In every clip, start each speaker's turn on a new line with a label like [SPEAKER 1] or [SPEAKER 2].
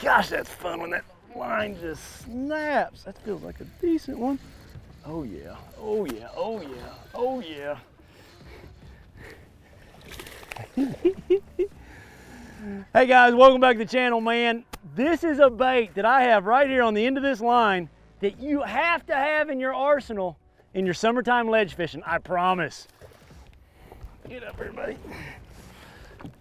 [SPEAKER 1] Gosh, that's fun when that line just snaps. That feels like a decent one. Oh yeah, oh yeah, oh yeah, oh yeah. Hey guys, welcome back to the channel, man. This is a bait that I have right here on the end of this line that you have to have in your arsenal in your summertime ledge fishing, I promise. Get up here, buddy.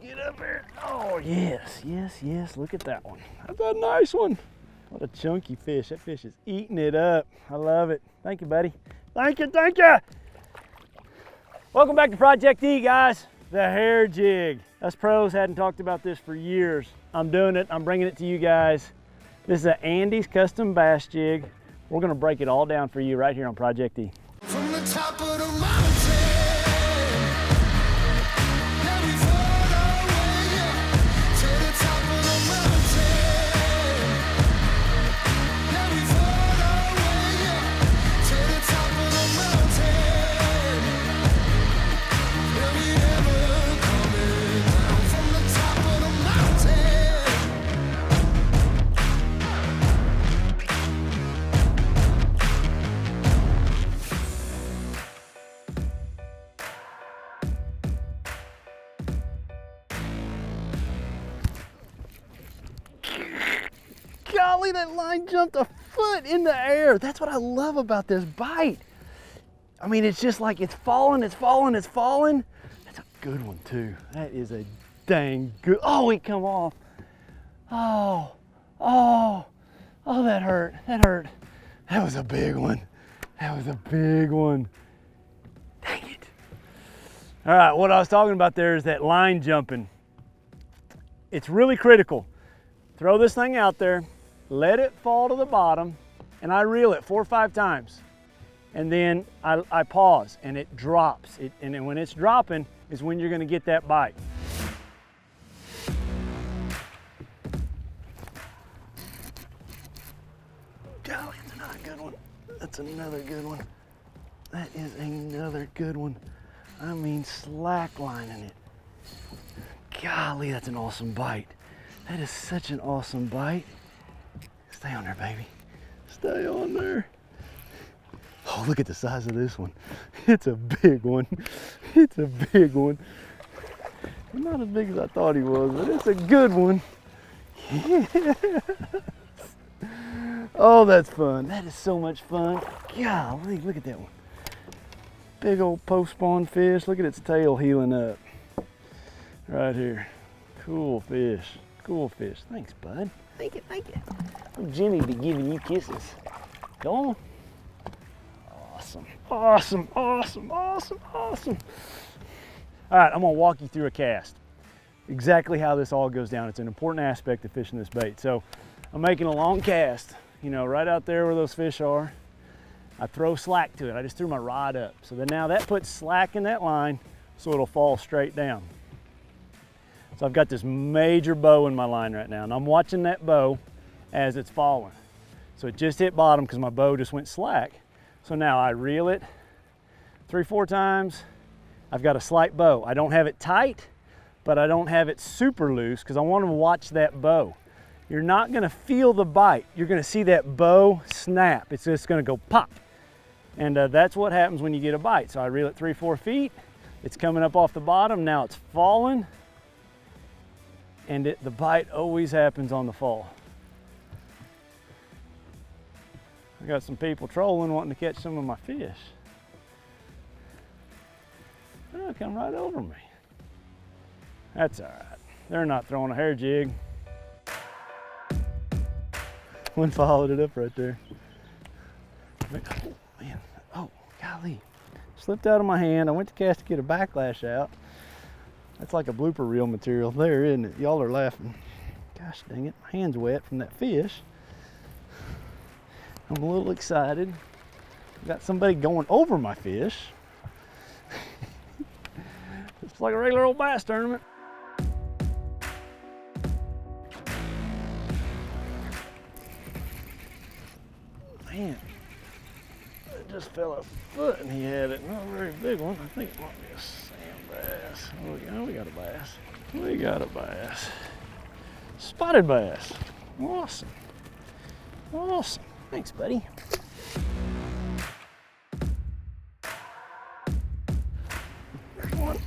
[SPEAKER 1] Get up here. Oh, yes, yes, yes. Look at that one. That's a nice one. What a chunky fish. That fish is eating it up. I love it. Thank you, buddy. Thank you, thank you. Welcome back to Project E, guys. The hair jig. Us pros hadn't talked about this for years. I'm doing it. I'm bringing it to you guys. This is an Andy's custom bass jig. We're going to break it all down for you right here on Project E.
[SPEAKER 2] From the top of the mountain, let me float away to the top of the mountain. Let me float away to the top of the mountain. Feel me ever coming down from the top of the mountain.
[SPEAKER 1] Golly, that line jumped a foot in the air. That's what I love about this bite. I mean, it's just like it's falling, it's falling, it's falling. That's a good one too. That is a dang good. Oh, it come off. Oh, oh, oh, that hurt. That hurt. That was a big one. That was a big one. Dang it. All right, what I was talking about there is that line jumping. It's really critical. Throw this thing out there, let it fall to the bottom, and I reel it 4 or 5 times. And then I pause and it drops. And then when it's dropping is when you're gonna get that bite. Golly, that's another good one. That's another good one. That is another good one. I mean, slack lining it. Golly, that's an awesome bite. That is such an awesome bite. Stay on there, baby. Stay on there. Oh, look at the size of this one. It's a big one. It's a big one. Not as big as I thought he was, but it's a good one. Yes. Oh, that's fun. That is so much fun. Golly, look at that one. Big old post-spawn fish. Look at its tail healing up. Right here. Cool fish. Cool fish. Thanks, bud. Thank you, thank you. Jimmy be giving you kisses. Go on. Awesome, awesome, awesome, awesome, awesome. All right, I'm gonna walk you through a cast. Exactly how this all goes down. It's an important aspect of fishing this bait. So I'm making a long cast, you know, right out there where those fish are. I throw slack to it. I just threw my rod up. So then now that puts slack in that line so it'll fall straight down. So I've got this major bow in my line right now, and I'm watching that bow as it's falling. So it just hit bottom because my bow just went slack. So now I reel it 3 or 4 times. I've got a slight bow. I don't have it tight, but I don't have it super loose because I want to watch that bow. You're not gonna feel the bite. You're gonna see that bow snap. It's just gonna go pop. And that's what happens when you get a bite. So I reel it 3 or 4 feet. It's coming up off the bottom. Now it's falling. And the bite always happens on the fall. I got some people trolling wanting to catch some of my fish. They're gonna come right over me. That's all right. They're not throwing a hair jig. One followed it up right there. Oh man, oh golly. Slipped out of my hand. I went to cast to get a backlash out. That's like a blooper reel material there, isn't it? Y'all are laughing. Gosh dang it, my hand's wet from that fish. I'm a little excited. Got somebody going over my fish. It's like a regular old bass tournament. Man, it just fell a foot and he had it. Not a very big one. I think it might be a sand bass. Oh, we got a bass. We got a bass. Spotted bass. Awesome. Awesome. Thanks, buddy. There's one.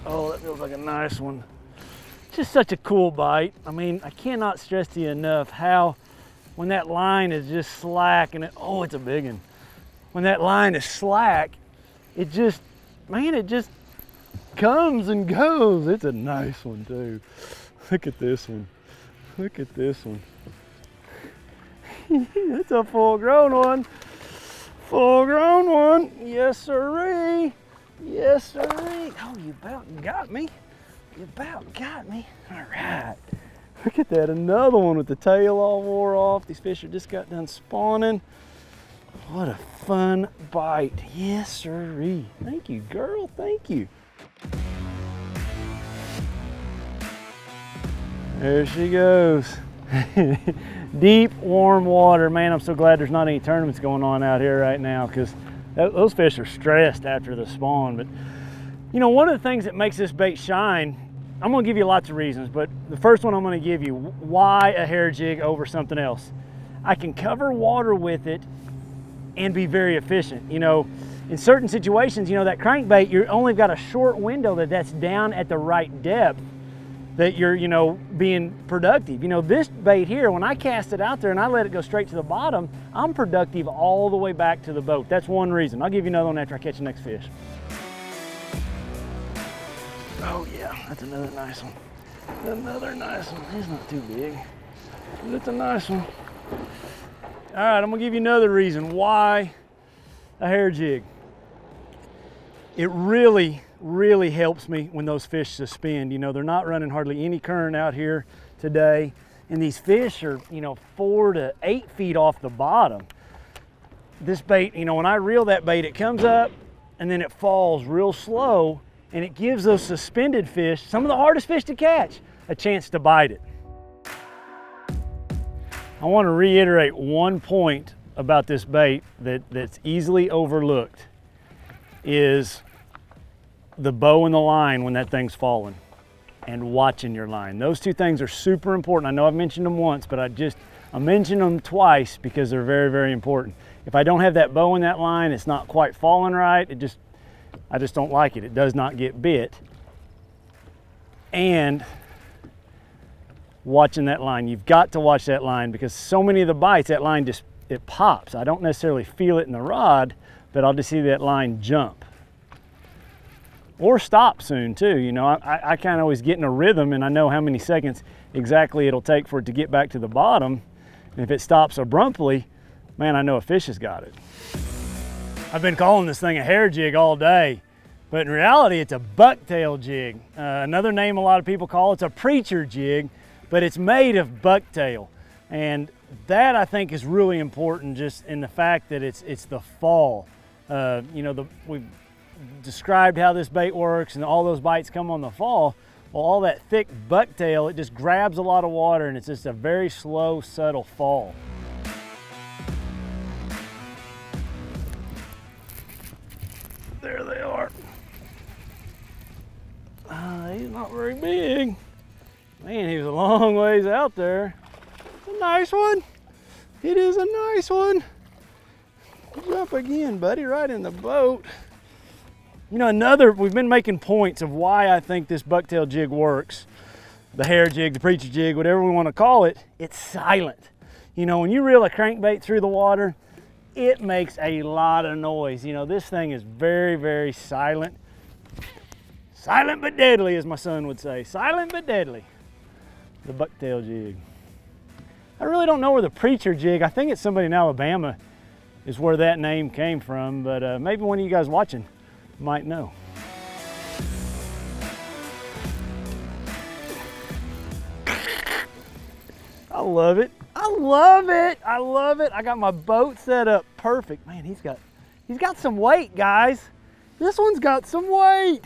[SPEAKER 1] Oh, that feels like a nice one. Just such a cool bite. I mean, I cannot stress to you enough how when that line is just slack and oh, it's a big one. When that line is slack, it just, man, it just comes and goes. It's a nice one too. Look at this one. Look at this one. It's a full grown one. Full grown one. Yes, sirree. Yes, sirree. Oh, you about got me. You about got me. All right. Look at that. Another one with the tail all wore off. These fish are just got done spawning. What a fun bite. Yes, sirree. Thank you, girl. Thank you. There she goes. Deep, warm water. Man, I'm so glad there's not any tournaments going on out here right now because those fish are stressed after the spawn. But, you know, one of the things that makes this bait shine, I'm going to give you lots of reasons, but the first one I'm going to give you, why a hair jig over something else. I can cover water with it and be very efficient. You know, in certain situations, you know, that crankbait, you only got a short window that's down at the right depth that you're, you know, being productive. You know, this bait here, when I cast it out there and I let it go straight to the bottom, I'm productive all the way back to the boat. That's one reason. I'll give you another one after I catch the next fish. Oh yeah, that's another nice one. Another nice one. He's not too big, but it's a nice one. All right, I'm gonna give you another reason why a hair jig. It really helps me when those fish suspend. You know, they're not running hardly any current out here today, and these fish are, you know, 4 to 8 feet off the bottom. This bait, you know, when I reel that bait, it comes up and then it falls real slow, and it gives those suspended fish, some of the hardest fish to catch, a chance to bite it. I want to reiterate one point about this bait that's easily overlooked is the bow and the line when that thing's falling and watching your line. Those two things are super important. I know I've mentioned them once, but I mentioned them twice because they're very important. If I don't have that bow in that line, it's not quite falling right. I just don't like it. It does not get bit. And watching that line, you've got to watch that line because so many of the bites, that line just, it pops. I don't necessarily feel it in the rod, but I'll just see that line jump. Or stop soon too. You know, I kind of always get in a rhythm and I know how many seconds exactly it'll take for it to get back to the bottom. And if it stops abruptly, man, I know a fish has got it. I've been calling this thing a hair jig all day, but in reality it's a bucktail jig. Another name a lot of people call it's a preacher jig, but it's made of bucktail. And that I think is really important just in the fact that it's the fall. You know, we've described how this bait works and all those bites come on the fall. Well, all that thick bucktail, it just grabs a lot of water and it's just a very slow, subtle fall. There they are. He's not very big. Man, he was a long ways out there. It's a nice one. It is a nice one. Jump again, buddy, right in the boat. You know, we've been making points of why I think this bucktail jig works. The hair jig, the preacher jig, whatever we want to call it, it's silent. You know, when you reel a crankbait through the water, it makes a lot of noise. You know, this thing is very silent. Silent but deadly, as my son would say. Silent but deadly. The bucktail jig. I really don't know where the preacher jig, I think it's somebody in Alabama is where that name came from, but maybe one of you guys watching might know. I love it. I love it. I love it. I got my boat set up perfect. Man, he's got some weight, guys. This one's got some weight.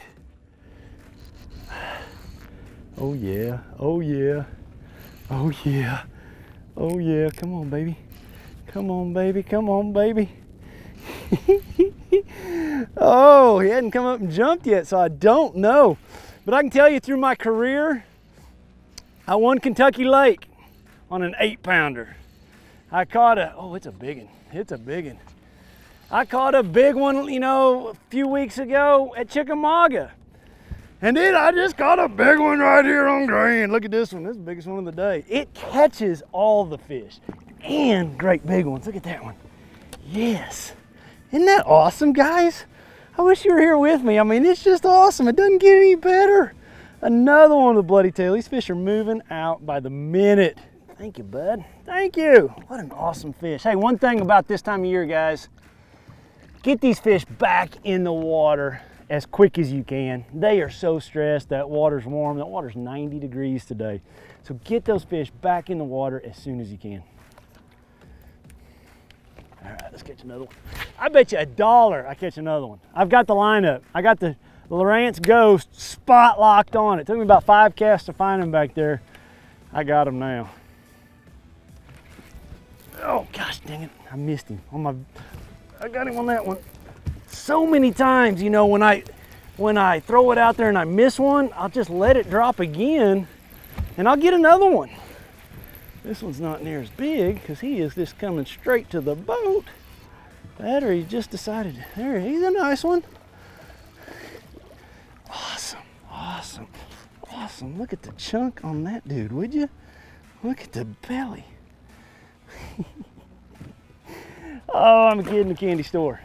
[SPEAKER 1] Oh yeah. Oh yeah. Oh yeah. Oh yeah. Come on, baby. Come on, baby. Come on, baby. Oh, he hadn't come up and jumped yet, so I don't know. But I can tell you through my career, I won Kentucky Lake on an 8-pounder. I caught a, oh, it's a big one. It's a big one. I caught a big one, you know, a few weeks ago at Chickamauga. And then I just caught a big one right here on Grand. Look at this one. This is the biggest one of the day. It catches all the fish and great big ones. Look at that one. Yes. Isn't that awesome, guys? I wish you were here with me. I mean, it's just awesome. It doesn't get any better. Another one with a bloody tail. These fish are moving out by the minute. Thank you, bud. Thank you. What an awesome fish. Hey, one thing about this time of year, guys, get these fish back in the water as quick as you can. They are so stressed. That water's warm. That water's 90 degrees today. So get those fish back in the water as soon as you can. All right, let's catch another one. I bet you $1 I catch another one. I've got the lineup. I got the Lowrance Ghost spot locked on. It took me about 5 casts to find him back there. I got him now. Oh gosh, dang it! I missed him on my. I got him on that one. So many times, you know, when I throw it out there and I miss one, I'll just let it drop again, and I'll get another one. This one's not near as big because he is just coming straight to the boat. That or he just decided, there, he's a nice one. Awesome, awesome, awesome. Look at the chunk on that dude, would you? Look at the belly. Oh, I'm a kid in a candy store.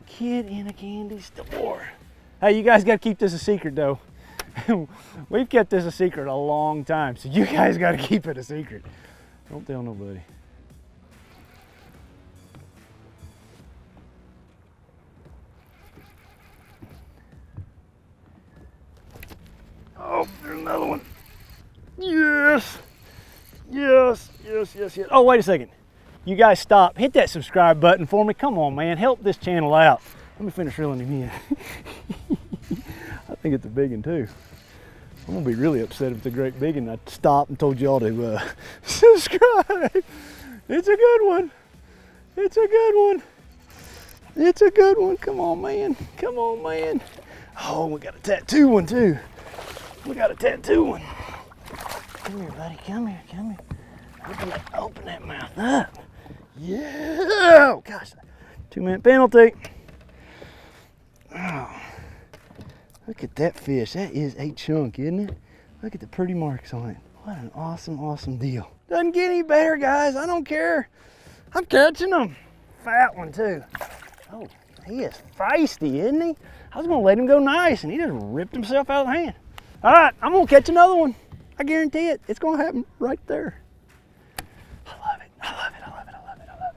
[SPEAKER 1] Kid in a candy store. Hey, you guys got to keep this a secret though. We've kept this a secret a long time, so you guys got to keep it a secret. Don't tell nobody. Oh, there's another one. Yes. Yes, yes, yes, yes. Oh, wait a second. You guys stop. Hit that subscribe button for me. Come on, man. Help this channel out. Let me finish reeling him in. I think it's a big one, too. I'm going to be really upset if it's a great big one. I stopped and told y'all to subscribe. It's a good one. It's a good one. It's a good one. Come on, man. Come on, man. Oh, we got a tattoo one, too. We got a tattoo one. Come here, buddy. Come here. Come here. Open that mouth up. Yeah. Oh, gosh. 2-minute penalty. Oh. Look at that fish. That is a chunk, isn't it? Look at the pretty marks on it. What an awesome, awesome deal. Doesn't get any better, guys. I don't care. I'm catching them. Fat one, too. Oh, he is feisty, isn't he? I was going to let him go nice, and he just ripped himself out of the hand. All right, I'm going to catch another one. I guarantee it. It's going to happen right there. I love it. I love it. I love it. I love it. I love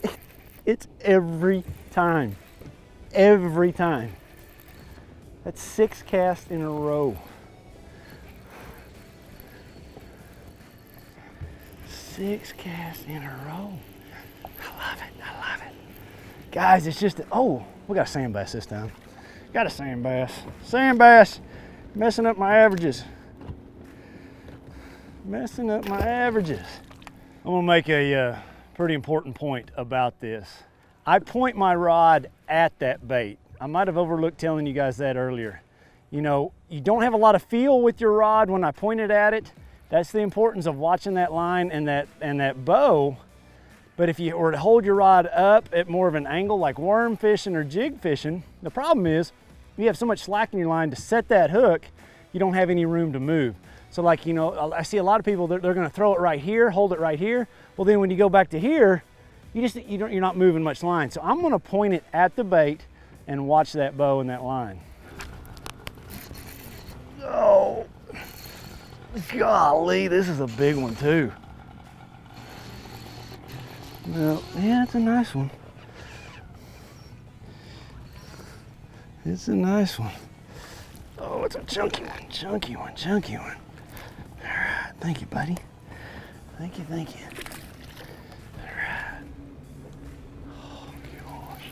[SPEAKER 1] it. It's every time. Every time. That's 6 casts in a row. 6 casts in a row. I love it. I love it. Guys, it's just, oh, we got a sand bass this time. Got a sand bass. Sand bass messing up my averages. Messing up my averages. I'm gonna make a pretty important point about this. I point my rod at that bait. I might have overlooked telling you guys that earlier. You know, you don't have a lot of feel with your rod when I point it at it. That's the importance of watching that line and that bow. But if you were to hold your rod up at more of an angle like worm fishing or jig fishing, the problem is you have so much slack in your line to set that hook, you don't have any room to move. So like, you know, I see a lot of people, they're gonna throw it right here, hold it right here. Well, then when you go back to here, you're not moving much line. So I'm gonna point it at the bait and watch that bow and that line. Oh, golly, this is a big one too. Well, yeah, it's a nice one. It's a nice one. Oh, it's a chunky one, chunky one, chunky one. All right, thank you, buddy. Thank you, thank you. All right. Oh, gosh.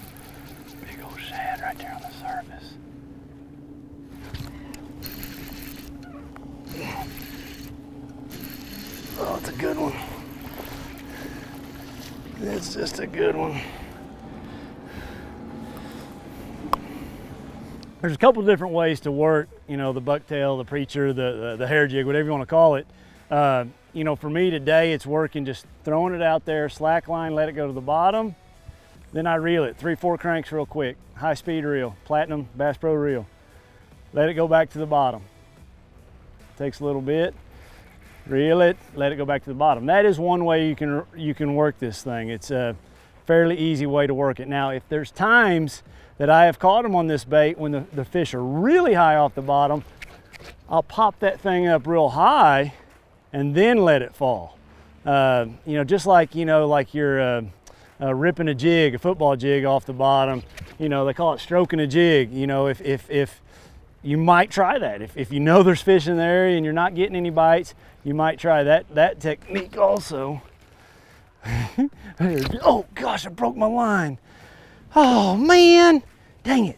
[SPEAKER 1] Big old shad right there on the surface. Oh, it's a good one. It's just a good one. There's a couple different ways to work, you know, the bucktail, the preacher, the hair jig, whatever you want to call it. You know, for me today, it's working just throwing it out there, slack line, let it go to the bottom. Then I reel it, 3-4 cranks real quick, high speed reel, Platinum Bass Pro reel. Let it go back to the bottom. Takes a little bit, reel it, let it go back to the bottom. That is one way you can work this thing. It's a fairly easy way to work it. Now, if there's times that I have caught them on this bait when the fish are really high off the bottom, I'll pop that thing up real high and then let it fall. You know, just like, you know, like you're ripping a jig, a football jig off the bottom, you know, they call it stroking a jig. You know, if you might try that. If you know there's fish in the area and you're not getting any bites, you might try that technique also. Oh gosh, I broke my line. Oh man, dang it.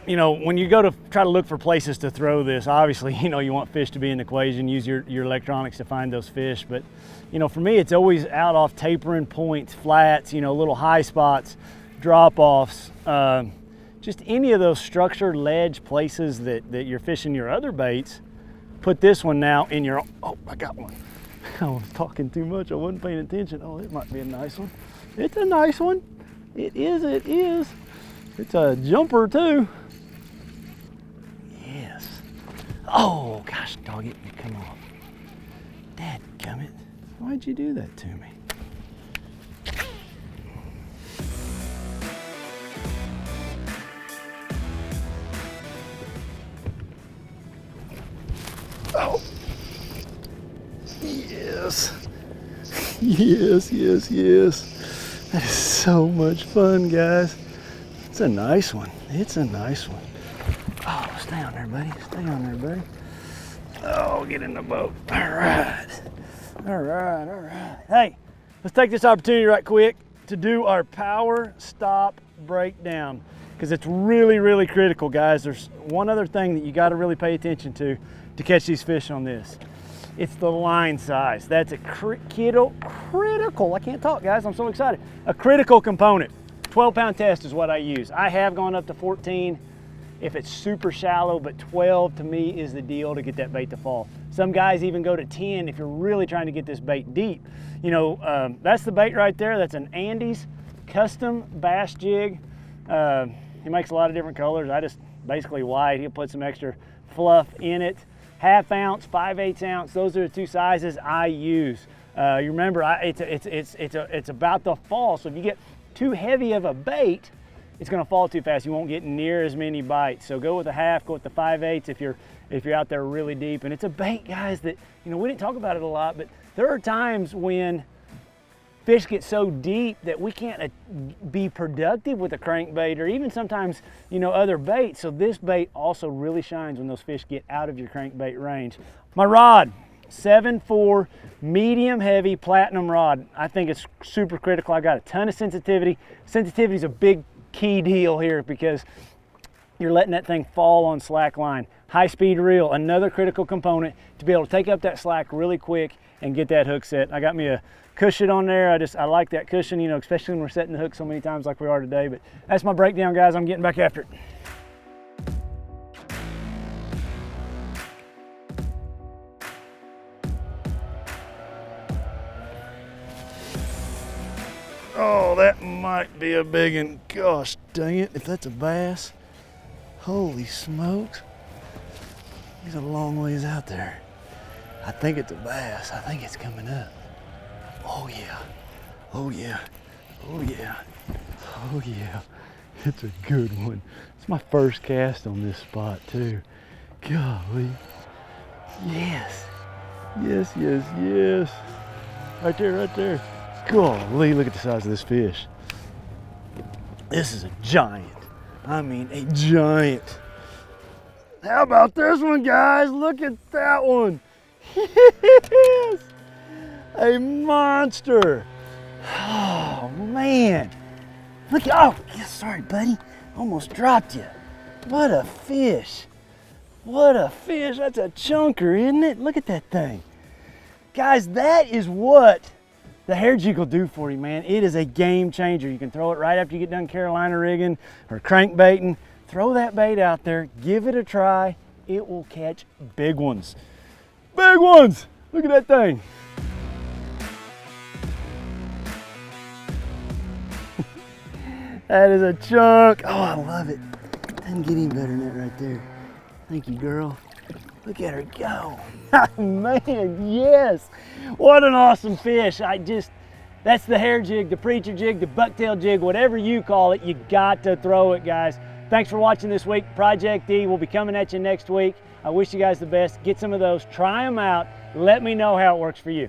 [SPEAKER 1] You know, when you go to try to look for places to throw this, obviously, you know, you want fish to be in the equation, use your electronics to find those fish. But, you know, for me, it's always out off tapering points, flats, you know, little high spots, drop-offs, just any of those structured ledge places that you're fishing your other baits. Put this one now in your, oh, I got one. I was talking too much, I wasn't paying attention. Oh, it might be a nice one. It's a nice one. It is, it is. It's a jumper too. Yes. Oh, gosh, dog it, come on. Dadgummit, why'd you do that to me? Oh, yes. Yes, yes, yes. That is so much fun, guys. It's a nice one. It's a nice one. Oh, stay on there, buddy. Stay on there, buddy. Oh, get in the boat. All right. All right, all right. Hey, let's take this opportunity right quick to do our power stop breakdown, because it's really, really critical, guys. There's one other thing that you got to really pay attention to catch these fish on this. It's the line size. That's a critical, I can't talk, guys, I'm so excited. A critical component. 12-pound test is what I use. I have gone up to 14 if it's super shallow, but 12 to me is the deal to get that bait to fall. Some guys even go to 10 if you're really trying to get this bait deep. You know, that's the bait right there. That's an Andy's custom bass jig. He makes a lot of different colors. I just basically white. He'll put some extra fluff in it. 1/2 ounce, 5/8 ounce. Those are the two sizes I use. You remember, it's about to fall. So if you get too heavy of a bait, it's going to fall too fast. You won't get near as many bites. So go with a 1/2, go with the 5/8 if you're out there really deep. And it's a bait, guys, that, you know, we didn't talk about it a lot, but there are times when fish get so deep that we can't be productive with a crankbait or even sometimes, you know, other baits. So this bait also really shines when those fish get out of your crankbait range. My rod, 7.4 medium heavy platinum rod. I think it's super critical. I got a ton of sensitivity. Sensitivity is a big key deal here because you're letting that thing fall on slack line. High speed reel, another critical component to be able to take up that slack really quick and get that hook set. I got me a cushion on there. I like that cushion, you know, especially when we're setting the hook so many times like we are today. But that's my breakdown, guys. I'm getting back after it. Oh, that might be a big one. Gosh dang it, if that's a bass. Holy smokes. He's a long ways out there. I think it's a bass. I think it's coming up. Oh yeah, oh yeah, oh yeah, oh yeah. It's a good one. It's my first cast on this spot too. Golly. Yes, yes, yes, yes. Right there, right there. Golly, look at the size of this fish. This is a giant. I mean, a giant. How about this one, guys? Look at that one. Yes, a monster. Oh man. Look at, oh, yeah, sorry buddy. Almost dropped you. What a fish. What a fish. That's a chunker, isn't it? Look at that thing. Guys, that is what the hair jig will do for you, man. It is a game changer. You can throw it right after you get done Carolina rigging or crankbaiting. Throw that bait out there, give it a try. It will catch big ones. Big ones! Look at that thing. That is a chunk. Oh, I love it. Doesn't get any better than that right there. Thank you, girl. Look at her go. Man, yes. What an awesome fish. That's the hair jig, the preacher jig, the bucktail jig, whatever you call it, you got to throw it, guys. Thanks for watching this week. Project D will be coming at you next week. I wish you guys the best. Get some of those, try them out. Let me know how it works for you.